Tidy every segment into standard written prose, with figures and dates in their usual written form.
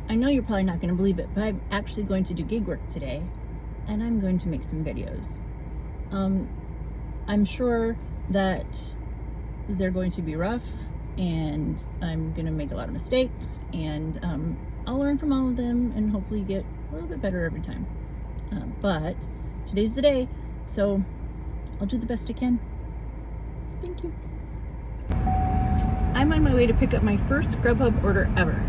I know you're probably not going to believe it, but I'm actually going to do gig work today, and I'm going to make some videos. I'm sure that they're going to be rough, and I'm going to make a lot of mistakes, and I'll learn from all of them and hopefully get a little bit better every time. But today's the day, so I'll do the best I can. Thank you. I'm on my way to pick up my first Grubhub order ever.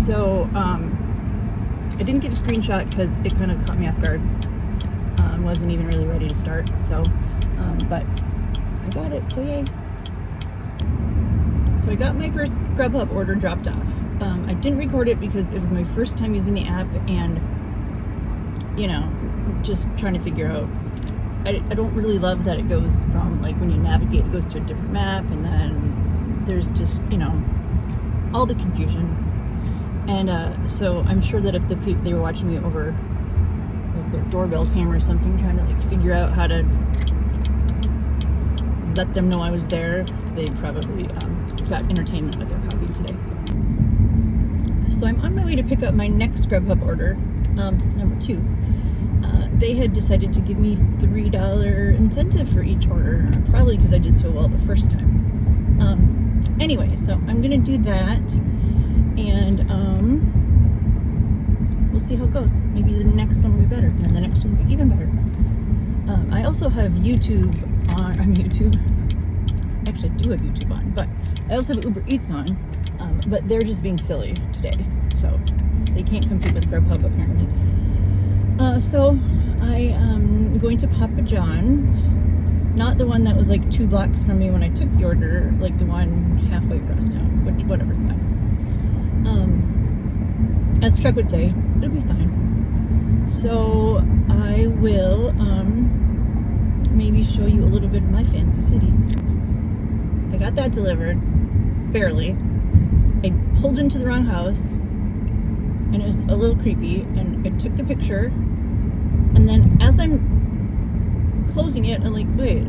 So I didn't get a screenshot because it kind of caught me off guard. Wasn't even really ready to start. So, but I got it. So yay! So I got my first Grubhub order dropped off. I didn't record it because it was my first time using the app, and you know, just trying to figure out. I don't really love that it goes from, like, when you navigate, it goes to a different map, and then there's just, you know, all the confusion. And so I'm sure that if they were watching me over like their doorbell cam or something, trying to like figure out how to let them know I was there, they probably got entertainment with their coffee today. So I'm on my way to pick up my next Grubhub order, number 2. They had decided to give me $3 incentive for each order, probably because I did so well the first time. Anyway, so I'm gonna do that, and we'll see how it goes. Maybe the next one will be better, and the next one will be even better. I also have YouTube on. Actually, I do have YouTube on, but I also have Uber Eats on. But they're just being silly today, so they can't compete with Grubhub apparently. So I am going to Papa John's, not the one that was like 2 blocks from me when I took the order, like the one halfway across town, which whatever's fine. As Chuck would say, it'll be fine. So I will maybe show you a little bit of my fancy city. I got that delivered, barely. I pulled into the wrong house, and it was a little creepy, and I took the picture, and then as I'm closing it, I'm like, wait,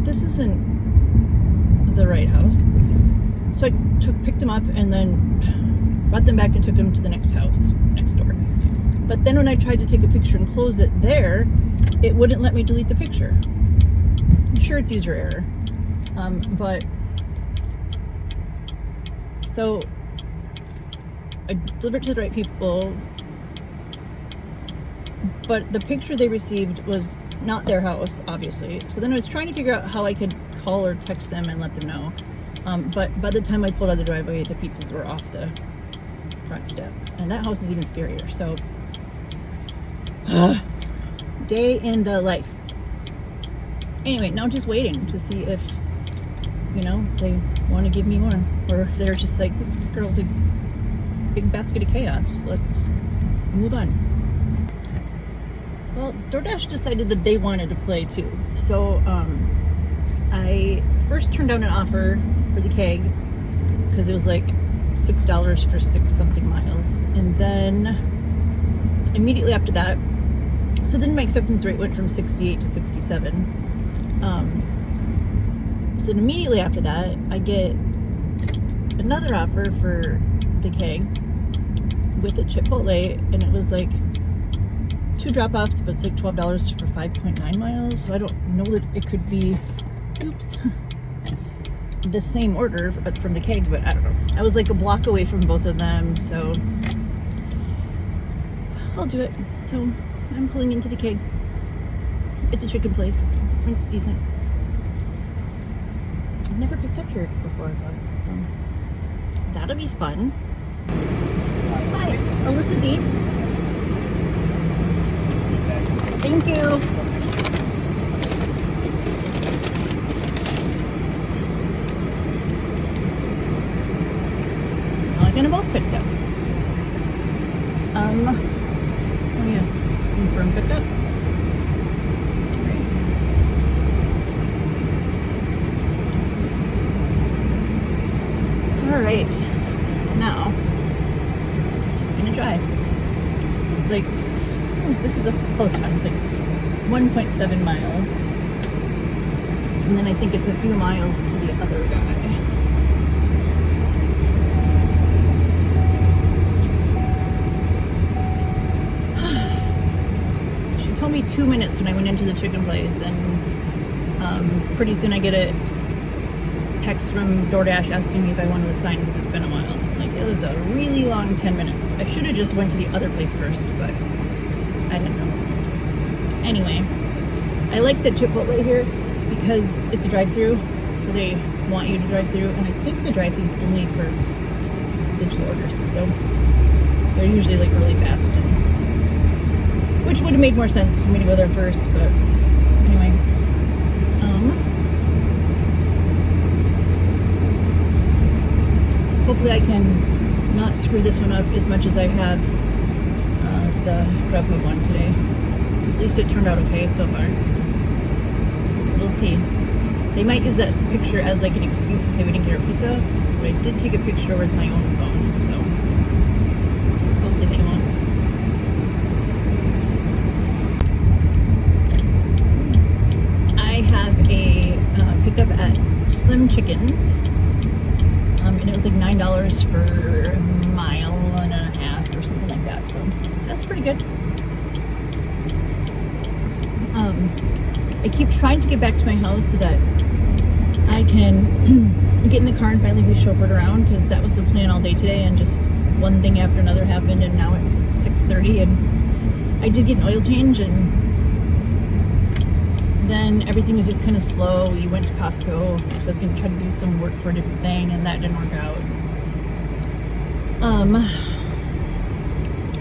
this isn't the right house. So I picked them up and then brought them back and took them to the next house next door. But then when I tried to take a picture and close it there, it wouldn't let me delete the picture. I'm sure it's user error, but so I delivered to the right people, but the picture they received was not their house, obviously. So then I was trying to figure out how I could call or text them and let them know. But by the time I pulled out of the driveway, the pizzas were off the front step. And that house is even scarier. So, day in the life. Anyway, now I'm just waiting to see if, you know, they want to give me more. Or if they're just like, this girl's a big basket of chaos. Let's move on. Well, DoorDash decided that they wanted to play too. So I first turned down an offer for the keg because it was like $6 for 6 something miles. And then immediately after that, so then my acceptance rate went from 68 to 67. So then immediately after that, I get another offer for the keg with a Chipotle, and it was like 2 drop-offs, but it's like $12 for 5.9 miles. So I don't know that it could be, the same order from the keg, but I don't know. I was like a block away from both of them, so I'll do it. So I'm pulling into the keg. It's a chicken place. It's decent. I've never picked up here before, though, so that'll be fun. Hi, Alyssa D. Thank you. Now we're both picked up. Oh yeah, confirm pickup. Great. All right, now just gonna drive. It's like, this is a close one. It's like 1.7 miles. And then I think it's a few miles to the other guy. 2 minutes when I went into the chicken place, and pretty soon I get a text from DoorDash asking me if I wanted a sign because it's been a while. So like, it was a really long 10 minutes. I should have just went to the other place first, but I didn't know. Anyway, I like the Chipotle here because it's a drive-through, so they want you to drive through, and I think the drive-through is only for digital orders, so they're usually like really fast, and which would have made more sense for me to go there first, but anyway. Hopefully I can not screw this one up as much as I have the Grubhub one today. At least it turned out okay so far. We'll see. They might use that picture as like an excuse to say we didn't get our pizza, but I did take a picture with my own phone, so hopefully they won't. I have a pickup at Slim Chickens, and it was like $9 for a mile and a half or something like that, so that's pretty good. I keep trying to get back to my house so that I can get in the car and finally be chauffeured around, because that was the plan all day today, and just one thing after another happened, and now it's 6:30, and I did get an oil change, and then everything was just kind of slow. We went to Costco, so I was going to try to do some work for a different thing, and that didn't work out.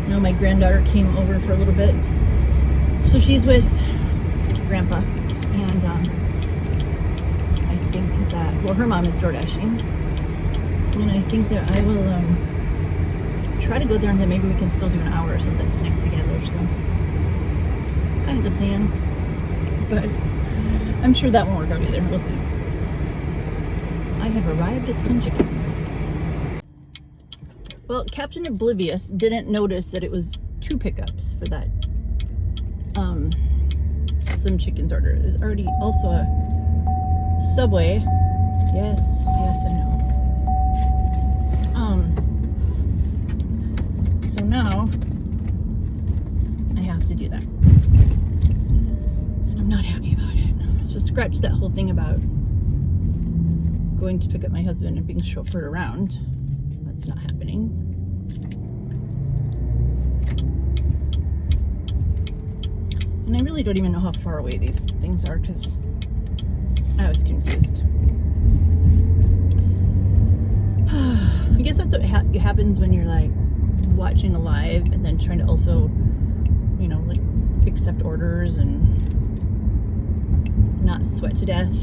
Now my granddaughter came over for a little bit, so she's with Grandpa, and I think that, well, her mom is door dashing, and I think that I will try to go there, and then maybe we can still do an hour or something tonight together, so it's kind of the plan, but I'm sure that won't work out either. We'll see. I have arrived at Slim Chickens. Well, Captain Oblivious didn't notice that it was 2 pickups for that Slim Chickens order. There's already also a Subway. Yes, I know. So now I have to do that. And I'm not happy about it. So scratch that whole thing about going to pick up my husband and being chauffeured around. That's not happening. And I really don't even know how far away these things are, because I was confused. I guess that's what happens when you're like watching a live and then trying to also, you know, like accept orders and not sweat to death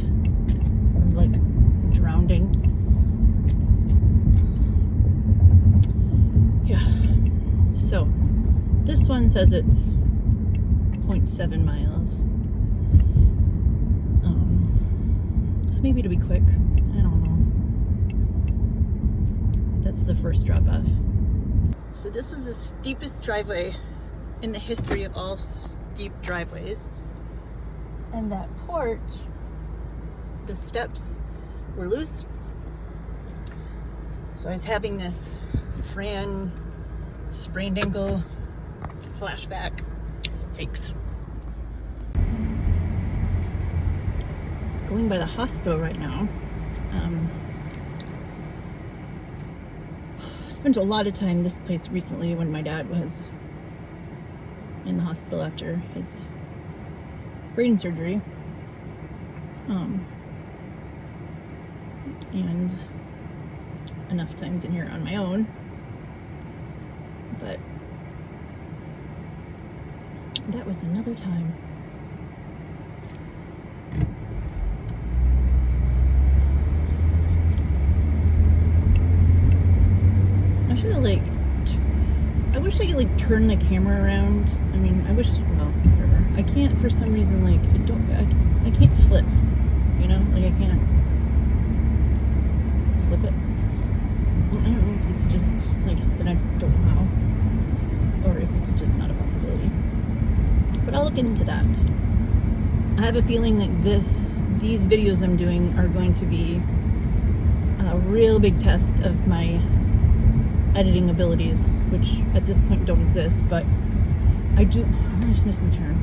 or like drowning. Yeah. So this one says it's 0.7 miles. So maybe it'll be quick. I don't know. That's the first drop off. So this was the steepest driveway in the history of all steep driveways. And that porch, the steps were loose. So I was having this Fran sprained ankle flashback. Yikes. Going by the hospital right now. Spent a lot of time this place recently when my dad was in the hospital after his brain surgery. And enough times in here on my own. But that was another time. I should have I wish I could turn the camera around. I mean, I wish, well, whatever. I can't for some reason, I can't flip, you know? I can't flip it. I don't know if it's just that I don't know how, or if it's just not a possibility. But I'll look into that. I have a feeling that these videos I'm doing are going to be a real big test of my editing abilities, which at this point don't exist, but I just missed my turn.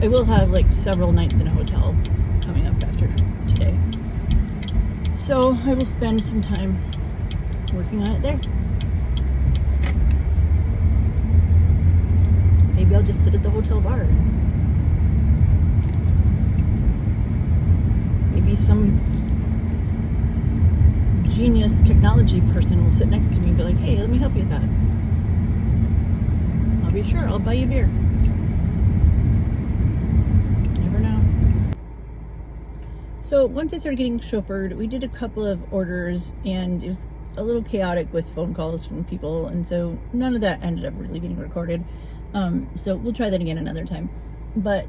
I will have like several nights in a hotel coming up after today. So I will spend some time working on it there. Maybe I'll just sit at the hotel bar. Maybe some genius technology person will sit next to me and be like, hey, let me help you with that. I'll be sure, I'll buy you a beer. Never know. So once I started getting chauffeured, we did a couple of orders and it was a little chaotic with phone calls from people, and so none of that ended up really getting recorded. So we'll try that again another time. But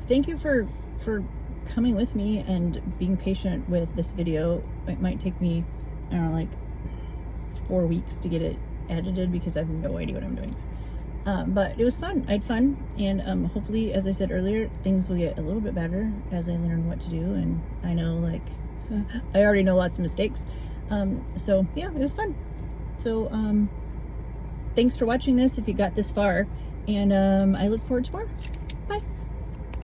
thank you for coming with me and being patient with this video. It might take me, I don't know, like 4 weeks to get it edited because I have no idea what I'm doing. But it was fun. I had fun, and hopefully, as I said earlier, things will get a little bit better as I learn what to do. And I know, like, I already know lots of mistakes. So yeah, it was fun. So thanks for watching this if you got this far, and I look forward to more. Bye.